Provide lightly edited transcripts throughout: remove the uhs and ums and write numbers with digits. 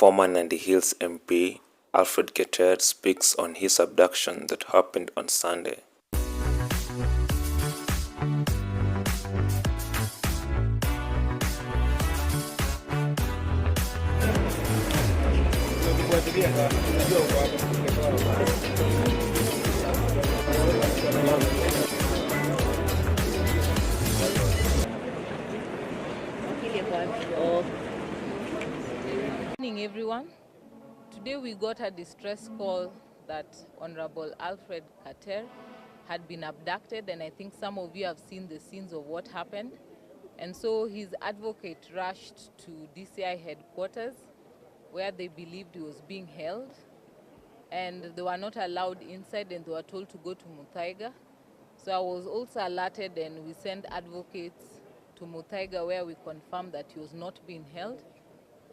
Former Nandi Hills Mp Alfred Keter speaks on his abduction that happened on Sunday. Good evening, everyone. Today we got a distress call that Honorable Alfred Keter had been abducted, and I think some of you have seen the scenes of what happened. And so his advocate rushed to DCI headquarters where they believed he was being held, and they were not allowed inside and they were told to go to Muthaiga. So I was also alerted and we sent advocates to Muthaiga where we confirmed that he was not being held,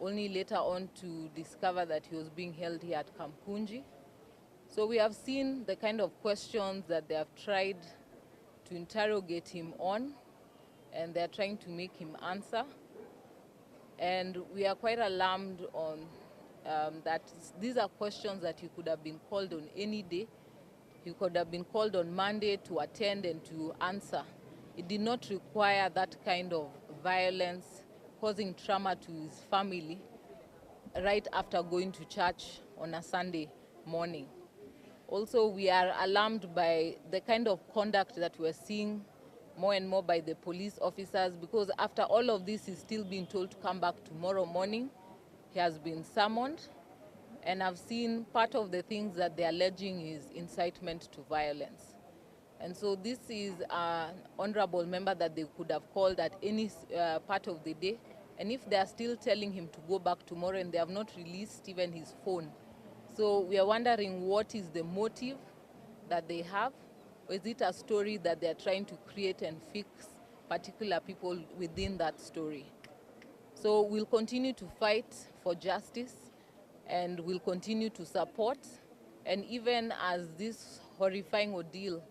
only later on to discover that he was being held here at Kamkunji. So we have seen the kind of questions that they have tried to interrogate him on, and they're trying to make him answer. And we are quite alarmed on that these are questions that he could have been called on any day. He could have been called on Monday to attend and to answer. It did not require that kind of violence, causing trauma to his family right after going to church on a Sunday morning. Also, we are alarmed by the kind of conduct that we're seeing more and more by the police officers, because after all of this, he's still being told to come back tomorrow morning. He has been summoned, and I've seen part of the things that they're alleging is incitement to violence. And so this is an honorable member that they could have called at any part of the day. And if they are still telling him to go back tomorrow and they have not released even his phone. So we are wondering what is the motive that they have. Or is it a story that they are trying to create and fix particular people within that story? So we'll continue to fight for justice and we'll continue to support. And even as this horrifying ordeal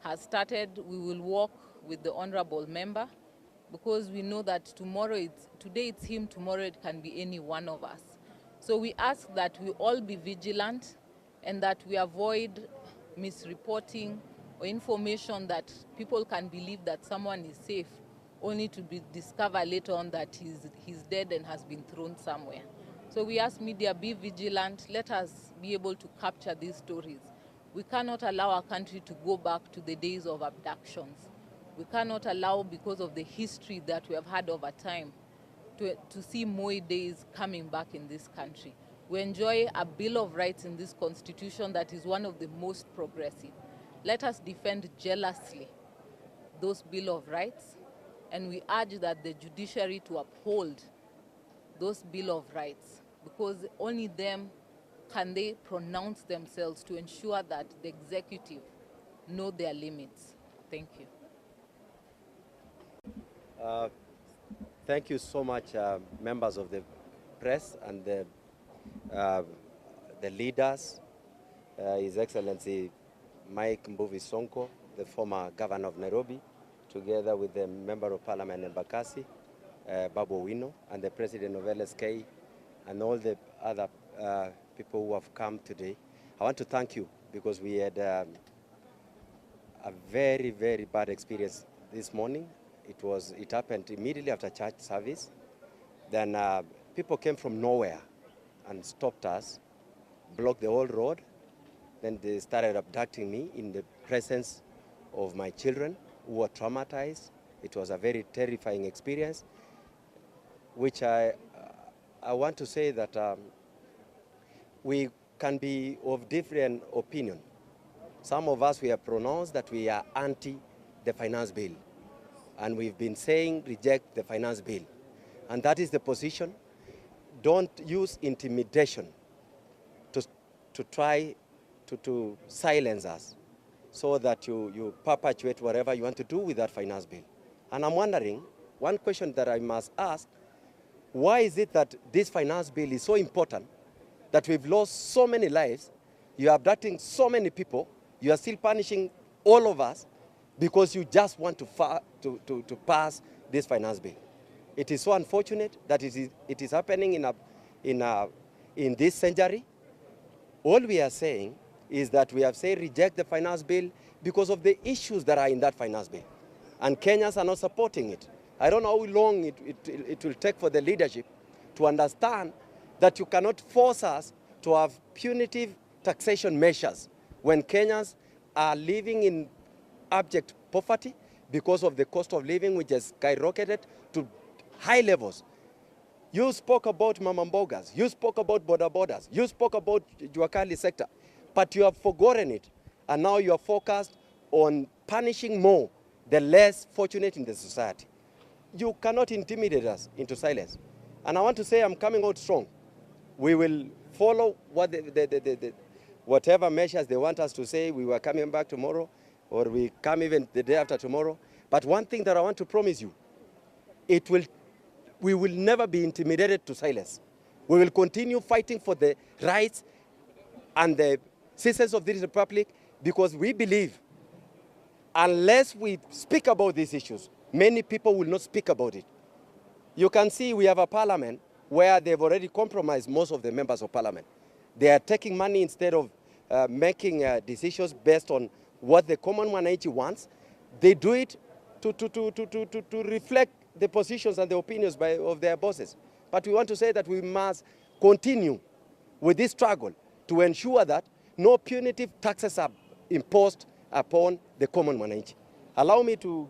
has started, we will work with the honorable member, because we know that today it's him, tomorrow it can be any one of us. So we ask that we all be vigilant and that we avoid misreporting or information that people can believe that someone is safe, only to be discovered later on that he's dead and has been thrown somewhere. So we ask media, be vigilant, let us be able to capture these stories. We cannot allow our country to go back to the days of abductions. We cannot allow, because of the history that we have had over time, to see more days coming back in this country. We enjoy a Bill of Rights in this Constitution that is one of the most progressive. Let us defend jealously those Bill of Rights, and we urge that the judiciary to uphold those Bill of Rights, because only them can they pronounce themselves to ensure that the executive know their limits. Thank you. Thank you so much, members of the press and the leaders, His Excellency Mike Mbuvi Sonko, the former governor of Nairobi, together with the Member of Parliament Embakasi, Babu Wino, and the President of LSK, and all the other people who have come today. I want to thank you, because we had a very, very bad experience this morning. It happened immediately after church service. Then people came from nowhere and stopped us, blocked the whole road. Then they started abducting me in the presence of my children who were traumatized. It was a very terrifying experience, which I want to say that we can be of different opinion. Some of us, we have pronounced that we are anti the finance bill. And we've been saying reject the finance bill. And that is the position. Don't use intimidation to try to silence us, so that you perpetuate whatever you want to do with that finance bill. And I'm wondering, one question that I must ask, why is it that this finance bill is so important, that we've lost so many lives, you're abducting so many people, you are still punishing all of us, because you just want to pass this finance bill? It is so unfortunate that it is happening in in this century. All we are saying is that we have said reject the finance bill because of the issues that are in that finance bill. And Kenyans are not supporting it. I don't know how long it will take for the leadership to understand that you cannot force us to have punitive taxation measures when Kenyans are living in abject poverty because of the cost of living, which has skyrocketed to high levels. You spoke about mama mbogas, you spoke about border borders, you spoke about Juakali sector, but you have forgotten it, and now you are focused on punishing more the less fortunate in the society. You cannot intimidate us into silence. And I want to say I'm coming out strong. We will follow what whatever measures they want us to say. We were coming back tomorrow, or we come even the day after tomorrow. But one thing that I want to promise you, we will never be intimidated to silence. We will continue fighting for the rights and the citizens of this republic, because we believe unless we speak about these issues, many people will not speak about it. You can see we have a parliament where they've already compromised most of the members of parliament. They are taking money instead of making decisions based on what the common mwananchi wants. They do it to reflect the positions and the opinions of their bosses. But we want to say that we must continue with this struggle to ensure that no punitive taxes are imposed upon the common mwananchi. Allow me to